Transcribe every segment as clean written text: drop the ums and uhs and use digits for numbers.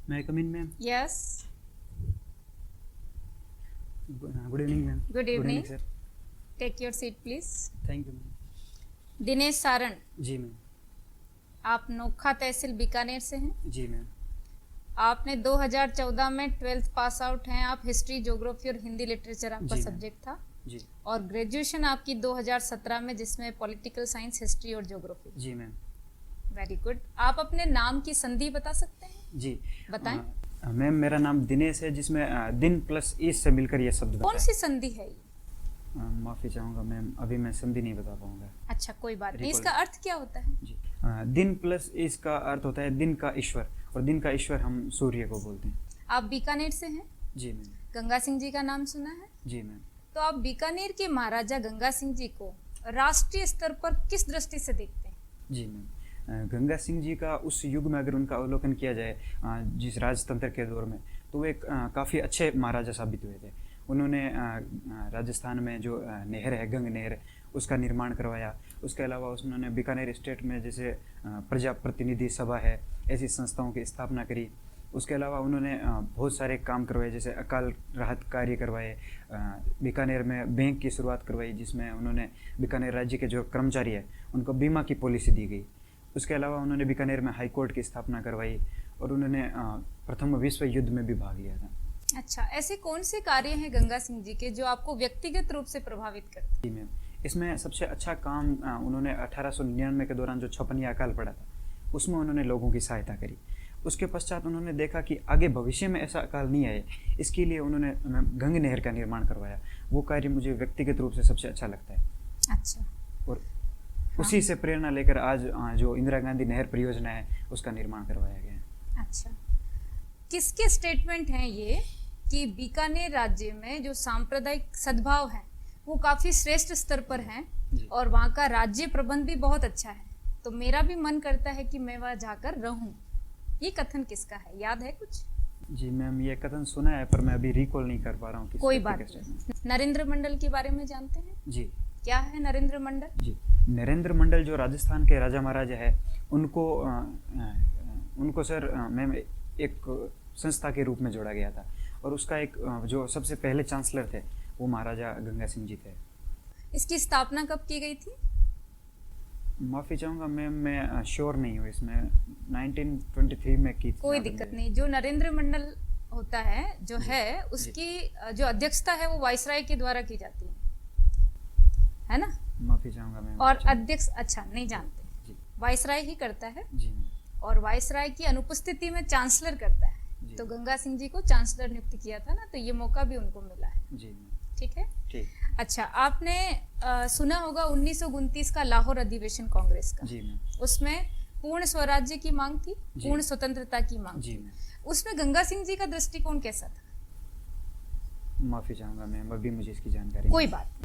May I come in, ma'am? Yes. Good evening, ma'am. Good evening. sir. Take your seat, please. Thank you, ma'am. Dinesh Saran, जी ma'am. आप नोखा तहसील बीकानेर से हैं। जी ma'am. आपने 2014 में 12th पास आउट हैं। आप हिस्ट्री, ज्योग्राफी और हिंदी लिटरेचर आपका जी मैम। सब्जेक्ट था। जी और ग्रेजुएशन आपकी 2017 में, जिसमें पॉलिटिकल साइंस, हिस्ट्री और ज्योग्राफी। जी मैम। Very good. आप अपने नाम की संधि बता सकते हैं? जी बताएं। मैम, मेरा नाम दिनेश है, जिसमें दिन प्लस ईस से मिलकर यह शब्द बनता कौन सी संधि है ये? माफ़ी चाहूँगा मैम, अभी मैं संधि नहीं बता पाऊँगा। अच्छा, कोई बात नहीं। Recall- इसका अर्थ क्या होता है? जी दिन प्लस ईस का अर्थ होता है दिन का ईश्वर, और दिन का ईश्वर हम सूर्य को बोलते हैं। आप बीकानेर से हैं। जी मैम। गंगा सिंह जी का नाम सुना है? जी मैम। तो आप बीकानेर के महाराजा गंगा सिंह जी को राष्ट्रीय स्तर पर किस दृष्टि से देखते हैं? जी मैम, गंगा सिंह जी का उस युग में अगर उनका अवलोकन किया जाए, जिस राजतंत्र के दौर में, तो वो एक काफ़ी अच्छे महाराजा साबित हुए थे। उन्होंने राजस्थान में जो नहर है, गंग नहर, उसका निर्माण करवाया। उसके अलावा उन्होंने बीकानेर स्टेट में जैसे प्रजा प्रतिनिधि सभा है, ऐसी संस्थाओं की स्थापना करी। उसके अलावा उन्होंने बहुत सारे काम करवाए, जैसे अकाल राहत कार्य करवाए। बीकानेर में बैंक की शुरुआत करवाई, जिसमें उन्होंने बीकानेर राज्य के जो कर्मचारी है उनको बीमा की पॉलिसी दी गई। उसके अलावा उन्होंने बीकानेर में हाई कोर्ट की स्थापना करवाई, और उन्होंने प्रथम विश्व युद्ध में भी भाग लिया था। अच्छा, ऐसे कौन से कार्य हैं गंगा सिंह जी के जो आपको व्यक्तिगत रूप से प्रभावित करते हैं? जी मैम, इसमें सबसे अच्छा काम उन्होंने 1899 के दौरान जो छपनिया अकाल पड़ा था, उसमें उन्होंने लोगों की सहायता करी। उसके पश्चात उन्होंने देखा कि आगे भविष्य में ऐसा अकाल नहीं आए, इसके लिए उन्होंने गंग नहर का निर्माण करवाया। वो कार्य मुझे व्यक्तिगत रूप से सबसे अच्छा लगता है। अच्छा। और उसी से प्रेरणा लेकर आज जो इंदिरा गांधी नहर परियोजना है, उसका निर्माण करवाया गया है। अच्छा, किसके स्टेटमेंट हैं ये कि बीकानेर राज्य में जो सांप्रदायिक सद्भाव है वो काफ़ी श्रेष्ठ स्तर पर हैं और वहाँ का राज्य प्रबंध भी बहुत अच्छा है, तो मेरा भी मन करता है कि मैं वहाँ जाकर रहूं। ये कथन किसका है, याद है कुछ? जी मैम, ये कथन सुना है, पर मैं अभी रिकॉल नहीं कर पा रहा हूँ। कोई बात नहीं। नरेंद्र मंडल के बारे में जानते हैं? जी। क्या है नरेंद्र मंडल? जी, नरेंद्र मंडल जो राजस्थान के राजा महाराजा है, उनको सर मैम एक संस्था के रूप में जोड़ा गया था, और उसका एक जो सबसे पहले चांसलर थे वो महाराजा गंगा सिंह जी थे। इसकी स्थापना कब की गई थी? माफ़ी चाहूँगा मैम, मैं श्योर नहीं हूँ इसमें। 1923 में की थी। कोई दिक्कत नहीं। जो नरेंद्र मंडल होता है जो है, उसकी जो अध्यक्षता है वो वाइसराय के द्वारा की जाती है ना? माफ़ी चाहूँगा मैम। और अध्यक्ष अच्छा नहीं जानते, वाइसराय ही करता है। जी। और वाइसराय की अनुपस्थिति में चांसलर करता है। तो गंगा सिंह जी को चांसलर नियुक्त किया था ना, तो ये मौका भी उनको मिला है। जी। ठीक है। ठीक। अच्छा, आपने सुना होगा 1929 का लाहौर अधिवेशन कांग्रेस का। जी मैम। उसमें पूर्ण स्वराज्य की मांग थी, पूर्ण स्वतंत्रता की मांग जी थी। मैम। उसमें गंगा सिंह जी का दृष्टिकोण कैसा था? माफ़ी चाहूँगा मैम, अभी मुझे इसकी जानकारी कोई बात नहीं।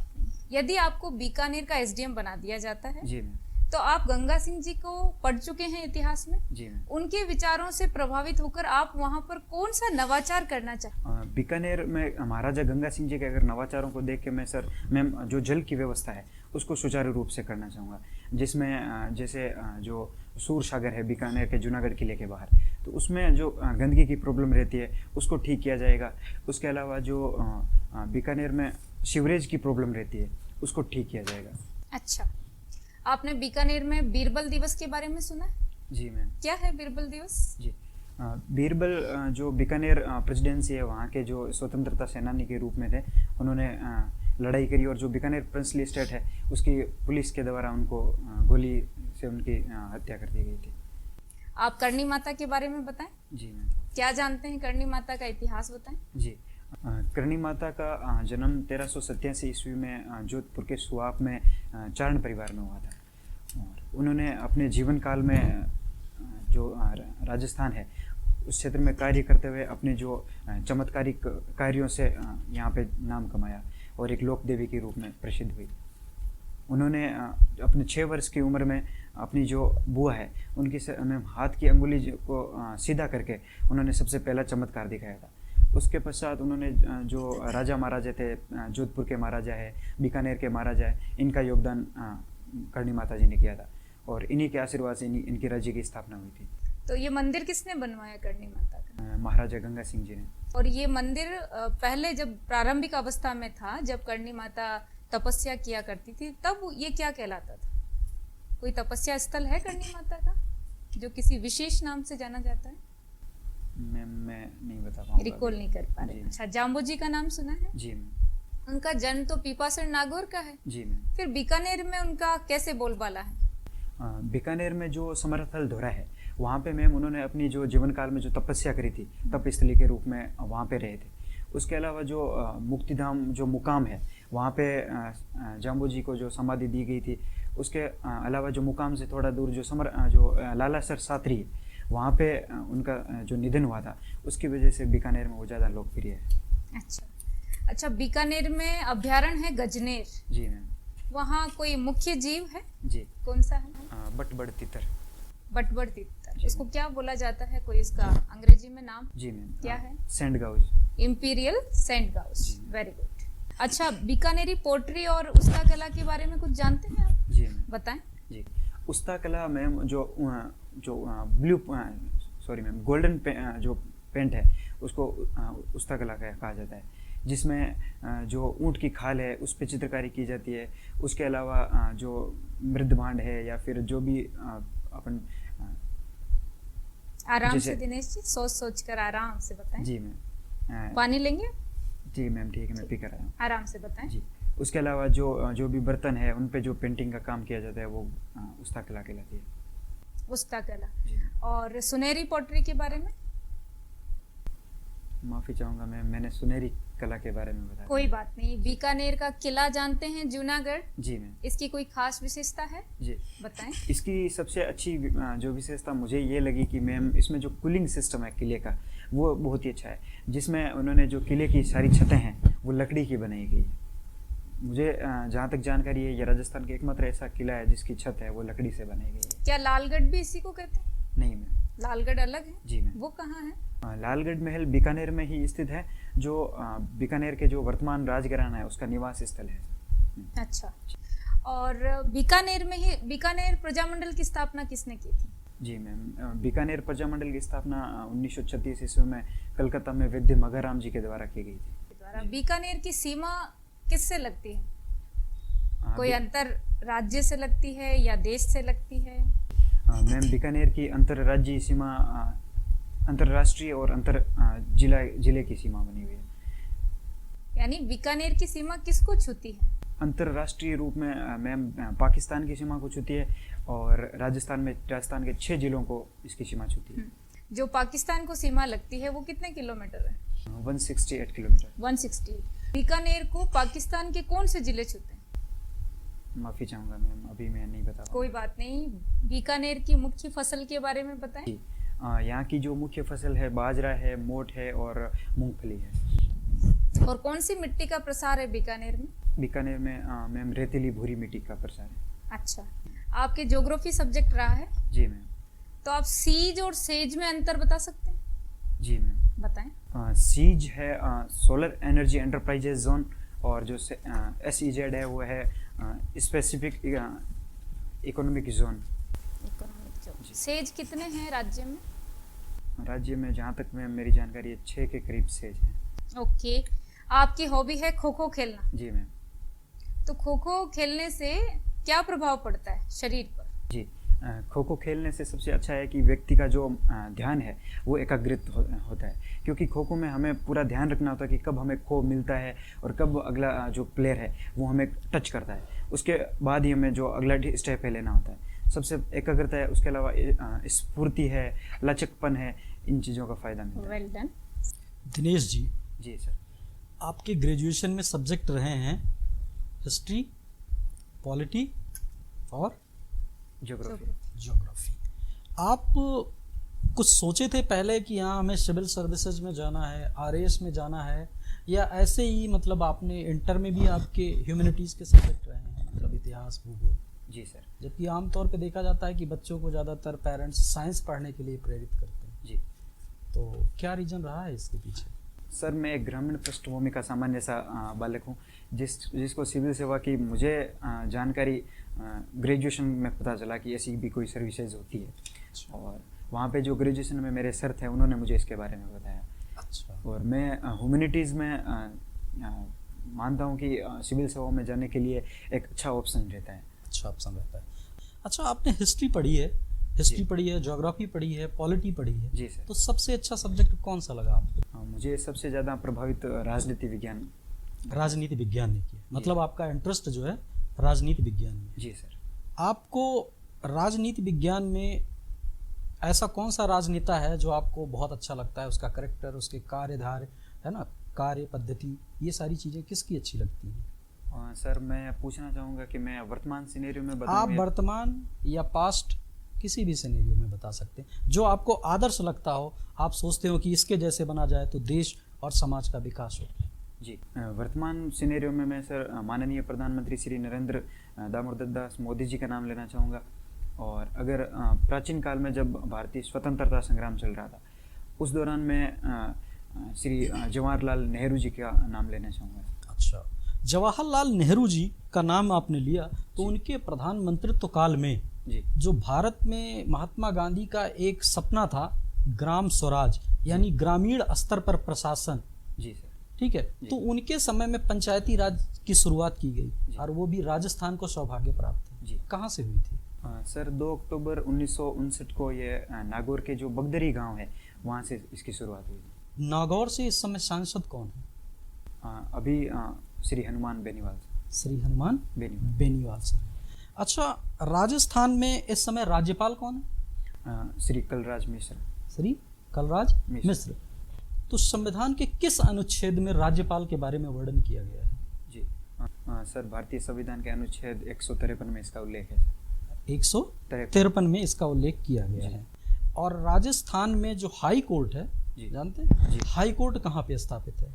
यदि आपको बीकानेर का एसडीएम बना दिया जाता है, जी मैम, तो आप गंगा सिंह जी को पढ़ चुके हैं इतिहास में। जी मैम। उनके विचारों से प्रभावित होकर आप वहां पर कौन सा नवाचार करना चाहते? बीकानेर में महाराजा गंगा सिंह जी के अगर नवाचारों को देख के मैं सर मैम जो जल की व्यवस्था है उसको सुचारू रूप से करना चाहूँगा, जिसमें जैसे जो सूर सागर है बीकानेर के जूनागढ़ किले के बाहर, तो उसमें जो गंदगी की प्रॉब्लम रहती है उसको ठीक किया जाएगा। उसके अलावा जो बीकानेर में सीवरेज की प्रॉब्लम रहती है उसको ठीक किया जाएगा। अच्छा, आपने बीकानेर में बीरबल दिवस के बारे में सुना है? जी मैम। क्या है बीरबल दिवस? जी, बीरबल जो बीकानेर प्रेसिडेंसी है, वहाँ के जो स्वतंत्रता सेनानी के रूप में थे, उन्होंने लड़ाई करी, और जो बीकानेर प्रिंसली स्टेट है उसकी पुलिस के द्वारा उनको गोली से उनकी हत्या कर दी गई थी। आप करणी माता के बारे में बताएं। जी मैम। क्या जानते हैं करणी माता का इतिहास बताएं। जी, करणी माता का जन्म 1387 ईस्वी में जोधपुर के सुआप में चारण परिवार में हुआ था, और उन्होंने अपने जीवन काल में जो राजस्थान है उस क्षेत्र में कार्य करते हुए अपने जो चमत्कारिक कार्यों से यहाँ पे नाम कमाया, और एक लोक देवी के रूप में प्रसिद्ध हुई। उन्होंने अपने 6 वर्ष की उम्र में अपनी जो बुआ है उनकी हाथ की अंगुली को सीधा करके उन्होंने सबसे पहला चमत्कार दिखाया था। उसके पश्चात उन्होंने जो राजा महाराजा थे, जोधपुर के महाराजा है, बीकानेर के महाराजा है, इनका योगदान करणी माता जी ने किया था, और इन्हीं के आशीर्वाद से इनकी राज्य की स्थापना हुई थी। तो ये मंदिर किसने बनवाया करणी माता का? महाराजा गंगा सिंह जी ने। और ये मंदिर पहले जब प्रारंभिक अवस्था में था, जब करणी माता तपस्या किया करती थी, तब ये क्या कहलाता था? कोई तपस्या स्थल है करणी माता का जो किसी विशेष नाम से जाना जाता है? मैं नहीं बता पाऊंगा, रिकॉल नहीं कर पा रहे। अच्छा, जाम्बो जी का नाम सुना है? जी मैम। उनका जन्म तो पीपासर नागौर का है। जी मैम। फिर बीकानेर में उनका कैसे बोलबाला है? बीकानेर में जो समरथल धोरा है, वहाँ पे मैम उन्होंने अपनी जो जीवन काल में जो तपस्या करी थी, तपस्थली के रूप में वहाँ पे रहे थे। उसके अलावा जो मुक्तिधाम जो मुकाम है, वहाँ पे जाम्बू जी को जो समाधि दी गई थी, उसके अलावा जो मुकाम से थोड़ा दूर जो लालासर सातरी है, वहाँ पे उनका जो निधन हुआ था, उसकी वजह से बीकानेर में वो ज़्यादा लोकप्रिय है। अच्छा, बीकानेर में अभ्यारण्य है गजनेर। जी मैम। वहाँ कोई मुख्य जीव है? जी। कौन सा है? बटबड़ तितर। बटबड़ तितर, इसको क्या बोला जाता है? कोई इसका अंग्रेजी में नाम? जी मैम। क्या है? Saint gauze. Imperial saint gauze, very good. अच्छा, बीकानेरी पोट्री और उस्ता कला के बारे में कुछ जानते हैं आप? जी मैम। बताएं। जी, उस्ता कला मैम जो गोल्डन जो पेंट है, उसको उस्ता कला कहा जाता है, जिसमें जो ऊँट की खाल है उस पर चित्रकारी की जाती है। उसके अलावा जो मृदभांड है या फिर जो भी अपन आराम से दिनेश जी, सोच कर आराम से बताएं। जी मैम। पानी लेंगे? जी मैम, ठीक है, मैं पी कर रहा हूँ। आराम से बताएं। जी। उसके अलावा जो भी बर्तन है, उन पे जो पेंटिंग का काम किया जाता है, वो उस्ता कला कहलाती है। उस्ता कला। जी। और सुनहरी पॉटरी के बारे में? माफ़ी चाहूँगा मैंने सुनहरी कला के बारे में बताया। कोई बात नहीं। बीकानेर का किला जानते हैं, जूनागढ़? जी मैम। इसकी कोई खास विशेषता है? जी, बताएं। इसकी सबसे अच्छी जो विशेषता मुझे ये लगी कि मैम इसमें जो कूलिंग सिस्टम है किले का, वो बहुत ही अच्छा है, जिसमें उन्होंने जो किले की सारी छतें हैं वो लकड़ी की बनाई गई है। मुझे जहाँ तक जानकारी है, ये राजस्थान का एकमात्र ऐसा किला है जिसकी छत है वो लकड़ी से बनाई गई है। क्या लालगढ़ भी इसी को कहते हैं? नहीं मैम। लालगढ़ अलग है? जी मैम। वो कहाँ है? लालगढ़ महल बीकानेर में ही स्थित है, जो बीकानेर के जो वर्तमान राजघराना है उसका निवास स्थल है। अच्छा, और बीकानेर में ही बीकानेर प्रजामंडल की स्थापना किसने की थी? जी मैम, बीकानेर प्रजामंडल की स्थापना 1936 ईस्वी में कलकत्ता में वैद्य मघाराम जी के द्वारा की गई थी। बीकानेर की सीमा किससे लगती है? कोई अंतर राज्य से लगती है या देश से लगती है? मैम, बीकानेर की अंतर्राज्यीय सीमा अंतर्राष्ट्रीय और जिले की सीमा बनी हुई है। यानी बीकानेर की सीमा किसको छूती है? अंतर्राष्ट्रीय रूप में मैम पाकिस्तान की सीमा को छूती है, और राजस्थान के 6 जिलों को इसकी सीमा छूती है। जो पाकिस्तान को सीमा लगती है वो कितने किलोमीटर है? 168 किलोमीटर। 168। बीकानेर को पाकिस्तान के कौन से जिले छूते हैं? माफ़ी चाहूँगा मैम, अभी मैं नहीं बता पाऊँगा। कोई बात नहीं। बीकानेर की मुख्य फसल के बारे में बताएं। यहाँ की जो मुख्य फसल है बाजरा है, मोठ है और मूंगफली है। और कौन सी मिट्टी का प्रसार है बीकानेर में? बीकानेर में मैम रेतीली भूरी मिट्टी का प्रसार है। अच्छा, आपके ज्योग्राफी सब्जेक्ट रहा है? जी मैम। तो आप सीज और सेज में अंतर बता सकते हैं? जी मैम। बताएं। सीज है सोलर एनर्जी एंटरप्राइजेज जोन, और जो SEZ है वो है स्पेसिफिक इकोनॉमिक जोन। सेज कितने हैं राज्य में? राज्य में जहाँ तक मैं मेरी जानकारी है 6 के करीब सेज हैं। ओके। आपकी हॉबी है खो खो खेलना? जी मैम। तो खो खो खेलने से क्या प्रभाव पड़ता है शरीर पर? जी, खो खो खेलने से सबसे अच्छा है कि व्यक्ति का जो ध्यान है वो एकाग्रित होता है, क्योंकि खो खो में हमें पूरा ध्यान रखना होता है कि कब हमें खो मिलता है और कब अगला जो प्लेयर है वो हमें टच करता है, उसके बाद ही हमें जो अगला स्टेप है लेना होता है। सबसे एकाग्रता है, उसके अलावा स्फूर्ति है, लचकपन है, इन चीज़ों का फ़ायदा मिलता है। Well done. दिनेश जी। जी सर। आपके ग्रेजुएशन में सब्जेक्ट रहे हैं हिस्ट्री, पॉलिटी और ज्योग्राफी। आप कुछ सोचे थे पहले कि हाँ हमें सिविल सर्विसेज में जाना है, RAS में जाना है, या ऐसे ही मतलब आपने इंटर में भी आपके ह्यूमैनिटीज़ के सब्जेक्ट रहे हैं, मतलब इतिहास, भूगोल? जी सर। जबकि आमतौर पे देखा जाता है कि बच्चों को ज़्यादातर पेरेंट्स साइंस पढ़ने के लिए प्रेरित करते हैं। जी। तो क्या रीज़न रहा है इसके पीछे? सर, मैं एक ग्रामीण पृष्ठभूमि का सामान्य सा बालक हूँ, जिसको सिविल सेवा की मुझे जानकारी ग्रेजुएशन में पता चला कि ऐसी भी कोई सर्विसेज होती है, और वहाँ पे जो ग्रेजुएशन में मेरे सर थे उन्होंने मुझे इसके बारे में बताया। अच्छा। और मैं ह्यूमैनिटीज़ में मानता हूँ कि सिविल सेवाओं में जाने के लिए एक अच्छा ऑप्शन रहता है। अच्छा ऑप्शन रहता है। अच्छा, आपने हिस्ट्री पढ़ी है, ज्योग्राफी पढ़ी है, पॉलिटी पढ़ी है। जी सर। तो सबसे अच्छा सब्जेक्ट कौन सा लगा आपको? मुझे सबसे ज़्यादा प्रभावित राजनीति विज्ञान। राजनीति विज्ञान ने किया, मतलब आपका इंटरेस्ट जो है राजनीति विज्ञान में। जी सर। आपको राजनीति विज्ञान में ऐसा कौन सा राजनेता है जो आपको बहुत अच्छा लगता है, उसका करेक्टर, उसके कार्यधार, है ना, कार्य पद्धति, ये सारी चीज़ें किसकी अच्छी लगती हैं? सर मैं पूछना चाहूँगा कि मैं वर्तमान सिनेरियो में आप बताऊँ वर्तमान या पास्ट किसी भी सिनेरियो में बता सकते हैं जो आपको आदर्श लगता हो, आप सोचते हो कि इसके जैसे बना जाए तो देश और समाज का विकास हो। जी। वर्तमान सिनेरियो में मैं सर माननीय प्रधानमंत्री श्री नरेंद्र दामोदर दास मोदी जी का नाम लेना चाहूँगा। और अगर प्राचीन काल में जब भारतीय स्वतंत्रता संग्राम चल रहा था उस दौरान मैं श्री जवाहरलाल नेहरू जी का नाम लेना चाहूँगा। अच्छा, जवाहरलाल नेहरू जी का नाम आपने लिया तो उनके प्रधानमंत्रित्व काल में जी जो भारत में महात्मा गांधी का एक सपना था ग्राम स्वराज, यानी ग्रामीण स्तर पर प्रशासन, जी सर। ठीक है, तो उनके समय में पंचायती राज की शुरुआत की गई और वो भी राजस्थान को सौभाग्य प्राप्त है। जी। कहाँ से हुई थी? सर 2 अक्टूबर 1959 को ये नागौर के जो बगदरी गांव है वहाँ से इसकी शुरुआत हुई थी। नागौर से इस समय सांसद कौन है? अभी श्री हनुमान बेनीवाल। श्री हनुमान बेनीवाल सर। अच्छा, राजस्थान में इस समय राज्यपाल कौन है? श्री कलराज मिश्र। श्री कलराज मिश्र। मिश्र। तो संविधान के किस अनुच्छेद में राज्यपाल के बारे में वर्णन किया गया है? जी सर, भारतीय संविधान के अनुच्छेद 153 में इसका उल्लेख है। 153 में इसका उल्लेख किया गया है। और राजस्थान में जो हाई कोर्ट है, जानते हैं हाई कोर्ट कहाँ पे स्थापित है?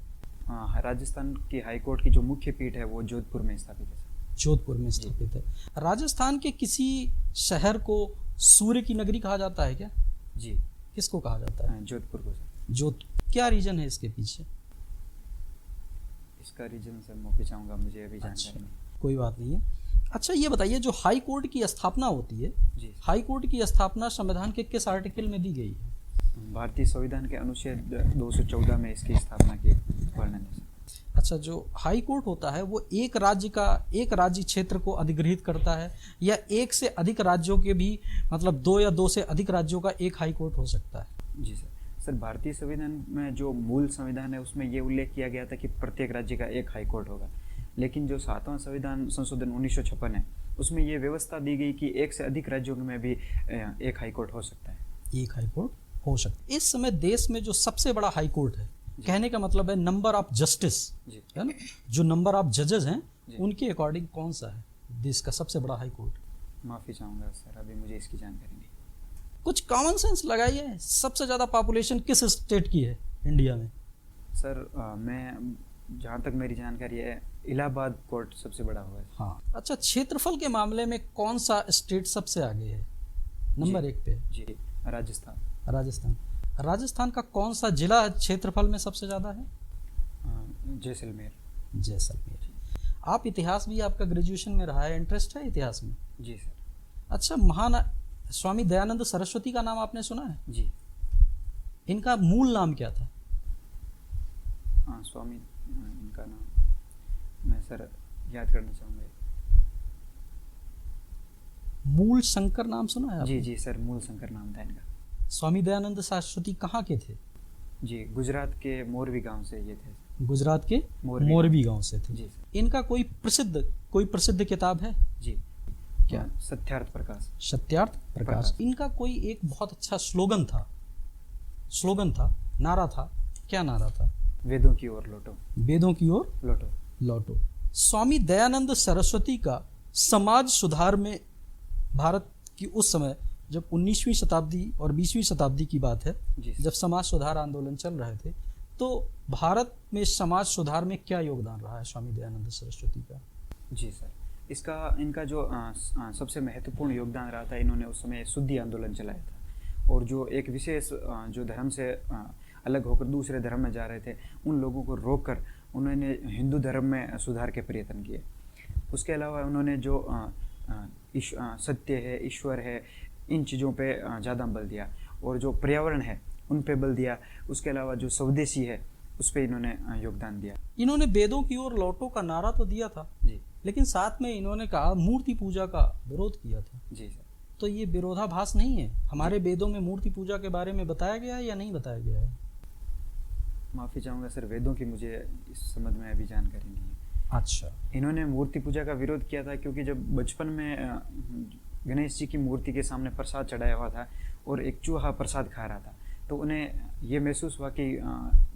राजस्थान की हाई कोर्ट की जो मुख्य पीठ है वो जोधपुर में स्थापित है। जोधपुर में स्थापित है। राजस्थान के किसी शहर को सूर्य की नगरी कहा जाता है क्या? जी। किसको कहा जाता है? जोधपुर को सर। क्या रीजन है इसके पीछे? इसका रीजन सर मैं चाहूँगा, मुझे अभी जानकारी नहीं। कोई बात नहीं है। अच्छा, ये बताइए, जो हाई कोर्ट की स्थापना होती है, जी, हाई कोर्ट की स्थापना संविधान के किस आर्टिकल में दी गई है? भारतीय संविधान के अनुच्छेद 214 में इसकी स्थापना की वर्णन है। अच्छा, जो हाई कोर्ट होता है वो एक राज्य क्षेत्र को अधिग्रहित करता है या एक से अधिक राज्यों के भी, मतलब 2 या 2 से अधिक राज्यों का एक हाई कोर्ट हो सकता है? जी सर। सर भारतीय संविधान में जो मूल संविधान है उसमें ये उल्लेख किया गया था कि प्रत्येक राज्य का एक हाई कोर्ट होगा, लेकिन जो 7वां संविधान संशोधन 1956 है उसमें ये व्यवस्था दी गई कि एक से अधिक राज्यों में भी एक हाई कोर्ट हो सकता है। एक हाई कोर्ट हो सकता है। इस समय देश में जो सबसे बड़ा हाई कोर्ट है, कहने का मतलब है नंबर ऑफ जस्टिस, है ना, जो नंबर ऑफ जजेस हैं उनके अकॉर्डिंग कौन सा है देश का सबसे बड़ा हाई कोर्ट? माफ़ी चाहूँगा सर, अभी मुझे इसकी जानकारी नहीं। कुछ कॉमन सेंस लगाइए, सबसे ज़्यादा पॉपुलेशन किस स्टेट की है इंडिया में? सर मैं जहाँ तक मेरी जानकारी है इलाहाबाद कोर्ट सबसे बड़ा हुआ है। हाँ। अच्छा, क्षेत्रफल के मामले में कौन सा स्टेट सबसे आगे है नंबर 1 पे? जी, राजस्थान। राजस्थान का कौन सा जिला क्षेत्रफल में सबसे ज़्यादा है? जैसलमेर। आप इतिहास भी, आपका ग्रेजुएशन में रहा है, इंटरेस्ट है इतिहास में? जी सर। अच्छा, महान स्वामी दयानंद सरस्वती का नाम आपने सुना है? जी। इनका मूल नाम क्या था? स्वामी इनका नाम मैं सर याद करना चाहूँगा। मूल शंकर नाम सुना है आपने? जी सर, मूल शंकर नाम था इनका। स्वामी दयानंद सरस्वती कहाँ के थे? जी, गुजरात के मोरबी गांव से ये थे। गुजरात के मोरबी गांव से थे। जी। इनका कोई प्रसिद्ध किताब है? जी। क्या? सत्यार्थ प्रकाश। इनका कोई एक बहुत अच्छा स्लोगन था, नारा था, क्या नारा था? वेदों की ओर लौटो। स्वामी दयानंद सरस्वती का समाज सुधार में, भारत की उस समय जब 19वीं शताब्दी और 20वीं शताब्दी की बात है, जब समाज सुधार आंदोलन चल रहे थे, तो भारत में समाज सुधार में क्या योगदान रहा है स्वामी दयानंद सरस्वती का? जी सर, इनका जो सबसे महत्वपूर्ण योगदान रहा था, इन्होंने उस समय शुद्धि आंदोलन चलाया था और जो एक विशेष जो धर्म से अलग होकर दूसरे धर्म में जा रहे थे उन लोगों को रोककर उन्होंने हिंदू धर्म में सुधार के प्रयत्न किए। उसके अलावा उन्होंने जो सत्य है, ईश्वर है, इन चीज़ों पे ज़्यादा बल दिया और जो पर्यावरण है उन पे बल दिया। उसके अलावा जो स्वदेशी है उस पे इन्होंने योगदान दिया। इन्होंने वेदों की ओर लौटो का नारा तो दिया था जी लेकिन साथ में इन्होंने कहा मूर्ति पूजा का विरोध किया था। जी सर। तो ये विरोधाभास नहीं है? हमारे वेदों में मूर्ति पूजा के बारे में बताया गया है या नहीं बताया गया है? माफ़ी चाहूँगा सर, वेदों की मुझे इस संबंध में अभी जानकारी नहीं है। अच्छा। इन्होंने मूर्ति पूजा का विरोध किया था क्योंकि जब बचपन में गणेश जी की मूर्ति के सामने प्रसाद चढ़ाया हुआ था और एक चूहा प्रसाद खा रहा था, तो उन्हें ये महसूस हुआ कि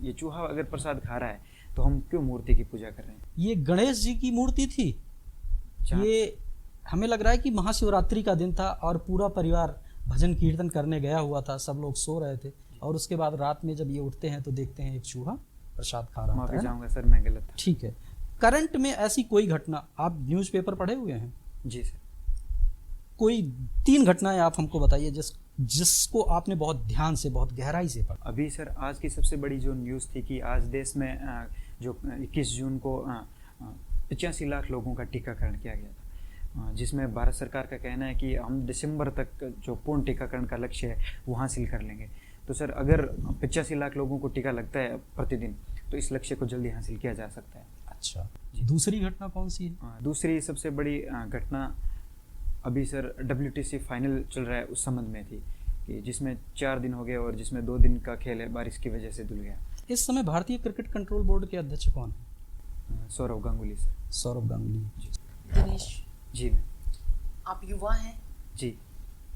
ये चूहा अगर प्रसाद खा रहा है तो हम क्यों मूर्ति की पूजा कर रहे हैं। ये गणेश जी की मूर्ति थी? जहाँ- ये हमें लग रहा है कि महाशिवरात्रि का दिन था और पूरा परिवार भजन कीर्तन करने गया हुआ था, सब लोग सो रहे थे और उसके बाद रात में जब ये उठते हैं तो देखते हैं एक चूहा प्रसाद खा रहा माफ़ी है। चाहूँगा सर, मैं गलत था। ठीक है। करंट में ऐसी कोई घटना, आप न्यूज़पेपर पढ़े हुए हैं, जी सर। कोई 3 घटनाएं आप हमको बताइए जिसको आपने बहुत ध्यान से, बहुत गहराई से पढ़ा। अभी सर आज की सबसे बड़ी जो न्यूज़ थी कि आज देश में जो 21 जून को 85 लाख लोगों का टीकाकरण किया गया था, जिसमें भारत सरकार का कहना है कि हम दिसंबर तक जो पूर्ण टीकाकरण का लक्ष्य है वो हासिल कर लेंगे। तो सर अगर 85 लाख लोगों को टीका लगता है प्रतिदिन तो इस लक्ष्य को जल्दी हासिल किया जा सकता है। अच्छा, जी। दूसरी घटना कौन सी है? दूसरी सबसे बड़ी घटना अभी सर WTC फाइनल चल रहा है उस संबंध में थी कि जिसमें 4 दिन हो गए और जिसमें 2 दिन का खेल है बारिश की वजह से धुल गया। इस समय भारतीय क्रिकेट कंट्रोल बोर्ड के अध्यक्ष कौन है? सौरव गांगुली सर। सौरव गांगुली। दिनेश, जी मैम। आप युवा हैं। जी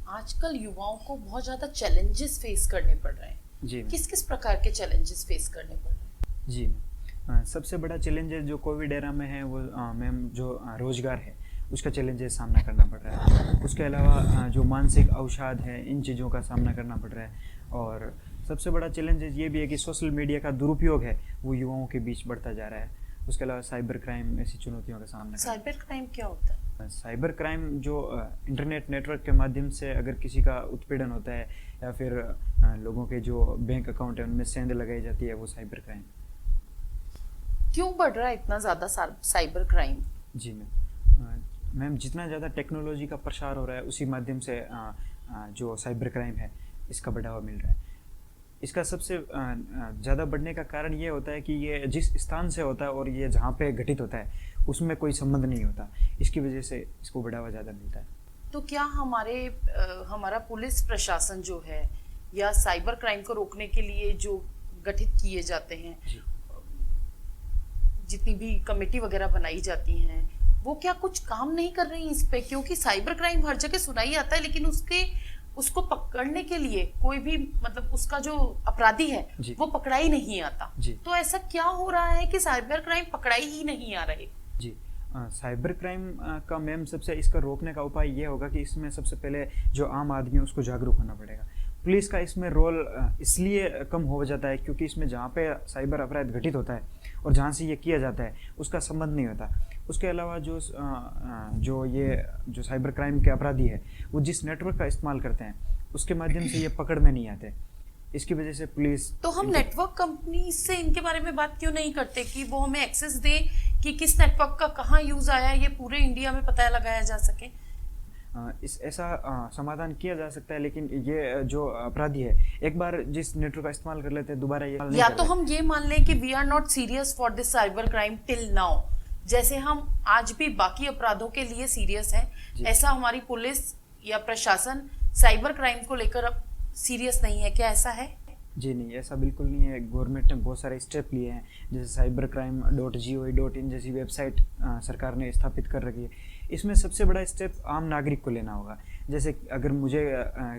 आजकल युवाओं को बहुत ज्यादा चैलेंजेस फेस करने पड़ रहे हैं। जी मैम। किस किस प्रकार के चैलेंजेस फेस करने पड़ रहे हैं? जी मैम। सबसे बड़ा चैलेंज जो कोविड एरा में है वो मैम जो रोज़गार है उसका चैलेंजेस सामना करना पड़ रहा है। उसके अलावा जो मानसिक अवसाद है इन चीज़ों का सामना करना पड़ रहा है। और सबसे बड़ा चैलेंजेस ये भी है कि सोशल मीडिया का दुरुपयोग है वो युवाओं के बीच बढ़ता जा रहा है। उसके अलावा साइबर क्राइम ऐसी चुनौतियों का सामना करना। साइबर क्राइम क्या होता है? साइबर क्राइम जो इंटरनेट नेटवर्क के माध्यम से अगर किसी का उत्पीड़न होता है या फिर लोगों के जो बैंक अकाउंट है उनमें सेंध लगाई जाती है वो साइबर क्राइम। क्यों बढ़ रहा है इतना ज्यादा साइबर क्राइम? जी मैम जितना ज़्यादा टेक्नोलॉजी का प्रसार हो रहा है उसी माध्यम से जो साइबर क्राइम है इसका बढ़ावा मिल रहा है। इसका सबसे ज़्यादा बढ़ने का कारण ये होता है कि ये जिस स्थान से होता है और ये जहाँ पे घटित होता है उसमें कोई संबंध नहीं होता, इसकी वजह से इसको बढ़ावा ज़्यादा मिलता है। तो क्या हमारा पुलिस प्रशासन जो है या साइबर क्राइम को रोकने के लिए जो गठित किए जाते हैं, जितनी भी कमेटी वगैरह बनाई जाती हैं, वो क्या कुछ काम नहीं कर रही इस पे? क्योंकि साइबर क्राइम हर जगह सुनाई आता है लेकिन उसको पकड़ने के लिए कोई भी मतलब उसका जो अपराधी है वो पकड़ा ही नहीं आता। तो ऐसा क्या हो रहा है कि साइबर क्राइम पकड़ाई ही नहीं आ रहे? जी साइबर क्राइम का मैम सबसे इसका रोकने का उपाय ये होगा कि इसमें सबसे पहले जो आम आदमी है उसको जागरूक होना पड़ेगा। पुलिस का इसमें रोल इसलिए कम हो जाता है क्योंकि इसमें जहाँ पे साइबर अपराध घटित होता है और जहाँ से ये किया जाता है उसका संबंध नहीं होता। उसके अलावा जो साइबर क्राइम के अपराधी है वो जिस नेटवर्क का इस्तेमाल करते हैं उसके माध्यम से ये पकड़ में नहीं आते। इसकी वजह से पुलिस तो हम नेटवर्क कंपनी से इनके बारे में बात क्यों नहीं करते कि वो हमें एक्सेस दे कि किस नेटवर्क का कहाँ यूज आया, ये पूरे इंडिया में पता लगाया जा सके। ऐसा समाधान किया जा सकता है लेकिन ये जो अपराधी है एक बार जिस नेटवर्क का इस्तेमाल कर लेते हैं दोबारा ये या तो हम ये मान लें कि we are not serious for this cyber crime till now, जैसे हम आज भी बाकी अपराधों के लिए सीरियस हैं, ऐसा हमारी पुलिस या प्रशासन साइबर क्राइम को लेकर अब सीरियस नहीं है। क्या ऐसा है? जी नहीं, ऐसा बिल्कुल नहीं है। गवर्नमेंट ने बहुत सारे स्टेप लिए हैं, जैसे cybercrime.gov.in जैसी वेबसाइट सरकार ने स्थापित कर रखी है। इसमें सबसे बड़ा स्टेप आम नागरिक को लेना होगा। जैसे अगर मुझे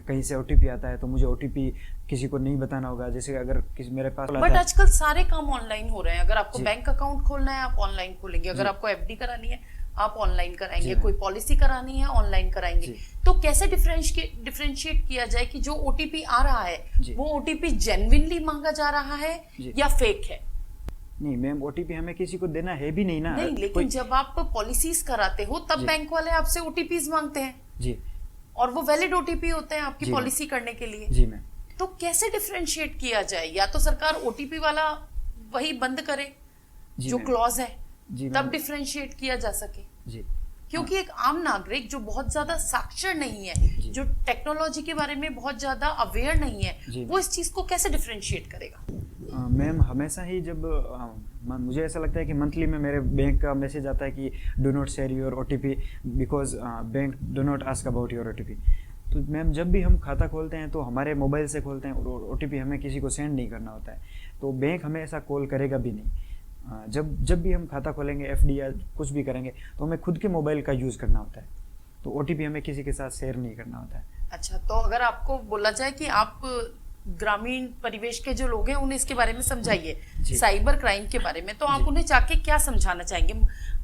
कहीं से OTP आता है तो मुझे OTP किसी को नहीं बताना होगा। जैसे अगर मेरे पास बट आजकल सारे काम ऑनलाइन हो रहे हैं। अगर आपको बैंक अकाउंट खोलना है आप ऑनलाइन खोलेंगे, अगर आपको FD करानी है आप ऑनलाइन कराएंगे, कोई पॉलिसी करानी है ऑनलाइन कराएंगे। तो कैसे डिफरेंशिएट किया जाए कि जो OTP आ रहा है वो OTP जेन्युइनली मांगा जा रहा है या फेक है? नहीं मैम, OTP हमें किसी को देना है भी नहीं ना। नहीं, लेकिन जब आप पॉलिसीज कराते हो तब बैंक वाले आपसे OTPs मांगते हैं जी, और वो वैलिड OTP होते हैं आपकी पॉलिसी करने के लिए। जी मैम। तो कैसे डिफरेंशिएट किया जाए? या तो सरकार OTP वाला वही बंद करे जो क्लॉज है, तब डिफरेंशिएट किया जा सके। जी, क्योंकि एक आम नागरिक जो बहुत ज्यादा साक्षर नहीं है, जी। जो टेक्नोलॉजी के बारे में बहुत ज्यादा अवेयर नहीं जी। है, वो इस चीज को कैसे डिफरेंशिएट करेगा? मैम हमेशा ही जब मुझे ऐसा लगता है कि मंथली में मेरे बैंक का मैसेज आता है कि do not share your OTP because bank do not ask about your OTP। तो मैम जब भी हम खाता खोलते हैं तो हमारे मोबाइल से खोलते हैं और OTP हमें किसी को सेंड नहीं करना होता है, तो बैंक हमें ऐसा कॉल करेगा भी नहीं। जब भी हम खाता खोलेंगे FD या कुछ भी करेंगे तो हमें खुद के मोबाइल का यूज़ करना होता है, तो OTP हमें किसी के साथ शेयर नहीं करना होता है। अच्छा, तो अगर आपको बोला जाए कि आप ग्रामीण परिवेश के जो लोग हैं उन्हें इसके बारे में समझाइए, जी। साइबर क्राइम के बारे में, तो आप जी। उन्हें जाके क्या समझाना चाहेंगे?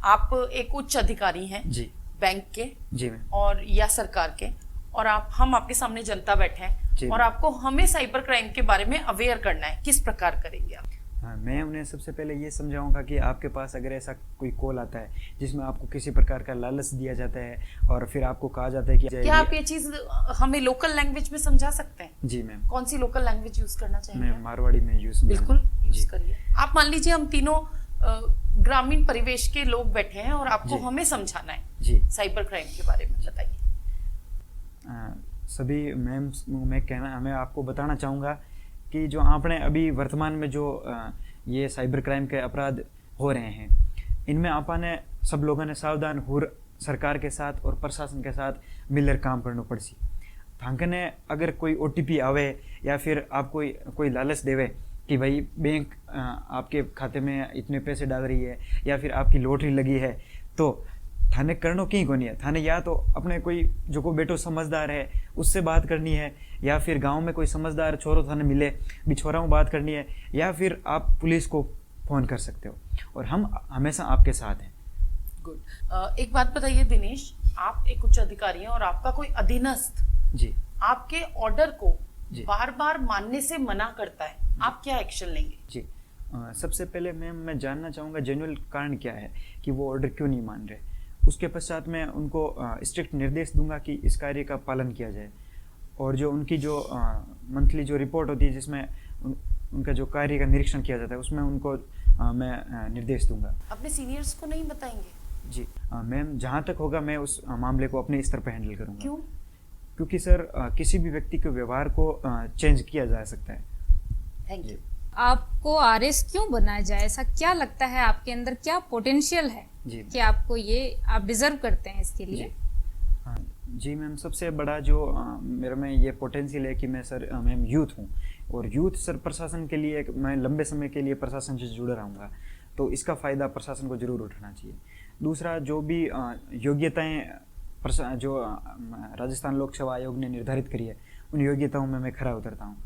आप एक उच्च अधिकारी हैं जी बैंक के जी मैम। और या सरकार के, और हम आपके सामने जनता बैठे जी। हैं और आपको हमें साइबर क्राइम के बारे में अवेयर करना है, किस प्रकार करेंगे आप? हाँ, मैं उन्हें सबसे पहले ये समझाऊंगा कि आपके पास अगर ऐसा कोई कॉल आता है जिसमें आपको किसी प्रकार का लालच दिया जाता है और फिर आपको कहा जाता है कि क्या आप ये चीज हमें लोकल लैंग्वेज में समझा सकते हैं? जी मैम। कौन सी लोकल लैंग्वेज यूज करना चाहेंगे मैं आप? मारवाड़ी में यूज बिल्कुल यूज जी। करिए। आप मान लीजिए हम तीनों ग्रामीण परिवेश के लोग बैठे हैं और आपको जी। हमें समझाना है जी। साइबर क्राइम के बारे में, बताइए। सभी मैम मैं आपको बताना चाहूँगा कि जो आपने अभी वर्तमान में जो ये साइबर क्राइम के अपराध हो रहे हैं, इनमें आपने सब लोगों ने सावधान हो सरकार के साथ और प्रशासन के साथ मिलकर काम करना पड़सी। थांकने अगर कोई OTP आवे या फिर आप कोई लालच देवे कि भाई बैंक आपके खाते में इतने पैसे डाल रही है या फिर आपकी लॉटरी लगी है, तो थाने करनो की को नहीं है। थाने या तो अपने कोई जो को बेटो समझदार है उससे बात करनी है, या फिर गांव में कोई समझदार छोरो थाने मिले भी छोरा में बात करनी है, या फिर आप पुलिस को फ़ोन कर सकते हो और हम हमेशा आपके साथ हैं। गुड। एक बात बताइए दिनेश, आप एक उच्च अधिकारी हैं और आपका कोई अधीनस्थ जी आपके ऑर्डर को जी। बार बार मानने से मना करता है, आप क्या एक्शन लेंगे? जी सबसे पहले मैं जानना चाहूँगा जेन्युइन कारण क्या है कि वो ऑर्डर क्यों नहीं मान रहे। उसके पश्चात मैं उनको स्ट्रिक्ट निर्देश दूंगा कि इस कार्य का पालन किया जाए, और जो उनकी जो मंथली जो रिपोर्ट होती है जिसमें उनका जो कार्य का निरीक्षण किया जाता है उसमें उनको मैं निर्देश दूंगा। अपने सीनियर्स को नहीं बताएंगे? जी मैम, जहाँ तक होगा मैं उस मामले को अपने स्तर पर हैंडल करूँगा। क्यों? क्योंकि सर किसी भी व्यक्ति के व्यवहार को चेंज किया जा सकता है। Thank you. आपको RS क्यों बनाया जाए? ऐसा क्या लगता है आपके अंदर, क्या पोटेंशियल है जी कि आपको ये आप डिजर्व करते हैं इसके लिए? हाँ जी मैम, सबसे बड़ा जो मेरे में ये पोटेंशियल है कि मैं सर मैम यूथ हूँ, और यूथ सर प्रशासन के लिए मैं लंबे समय के लिए प्रशासन से जुड़ा रहूँगा, तो इसका फ़ायदा प्रशासन को ज़रूर उठाना चाहिए। दूसरा, जो भी योग्यताएँ जो राजस्थान लोक सेवा आयोग ने निर्धारित करी है उन योग्यताओं में मैं खरा उतरता हूँ।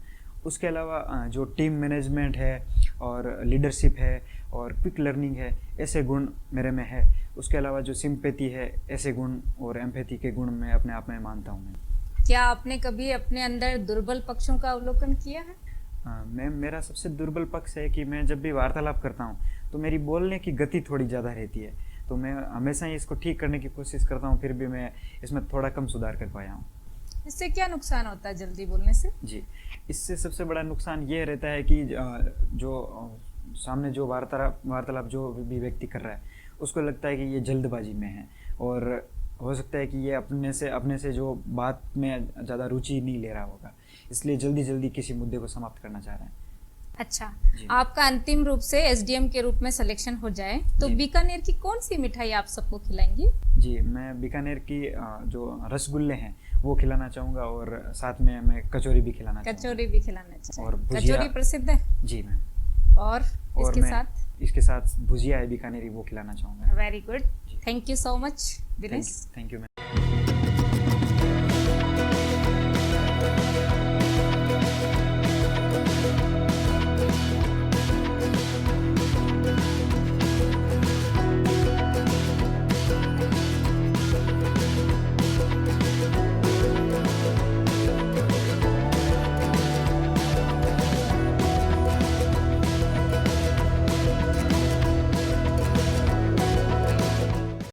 उसके अलावा जो टीम मैनेजमेंट है और लीडरशिप है और क्विक लर्निंग है, ऐसे गुण मेरे में है। उसके अलावा जो सिंपैथी है, ऐसे गुण और एम्पैथी के गुण मैं अपने आप में मानता हूँ। मैं क्या आपने कभी अपने अंदर दुर्बल पक्षों का अवलोकन किया है? मैम, मेरा सबसे दुर्बल पक्ष है कि मैं जब भी वार्तालाप करता हूँ तो मेरी बोलने की गति थोड़ी ज़्यादा रहती है, तो मैं हमेशा ही इसको ठीक करने की कोशिश करता हूँ, फिर भी मैं इसमें थोड़ा कम सुधार कर पाया हूँ। इससे क्या नुकसान होता है जल्दी बोलने से? जी, इससे सबसे बड़ा नुकसान ये रहता है कि जो सामने जो वार्तालाप जो भी व्यक्ति कर रहा है उसको लगता है कि ये जल्दबाजी में है, और हो सकता है कि ये अपने से जो बात में ज़्यादा रुचि नहीं ले रहा होगा, इसलिए जल्दी किसी मुद्दे को समाप्त करना चाह रहे हैं। अच्छा, जी। आपका अंतिम रूप से SDM के रूप में सिलेक्शन हो जाए तो जी। बीकानेर की कौन सी मिठाई आप सबको खिलाएंगे? जी, मैं बीकानेर की जो रसगुल्ले हैं वो खिलाना चाहूँगा, और साथ में मैं कचौरी भी खिलाना चाहूँगा। कचौरी भी खिलाना चाहिए। और भुजिया। कचौरी प्रसिद्ध है। जी मैम। और और इसके इसके साथ भुजिया है बीकानेरी, वो खिलाना चाहूँगा। Very good, thank you so much Dinesh. Thank you ma'am.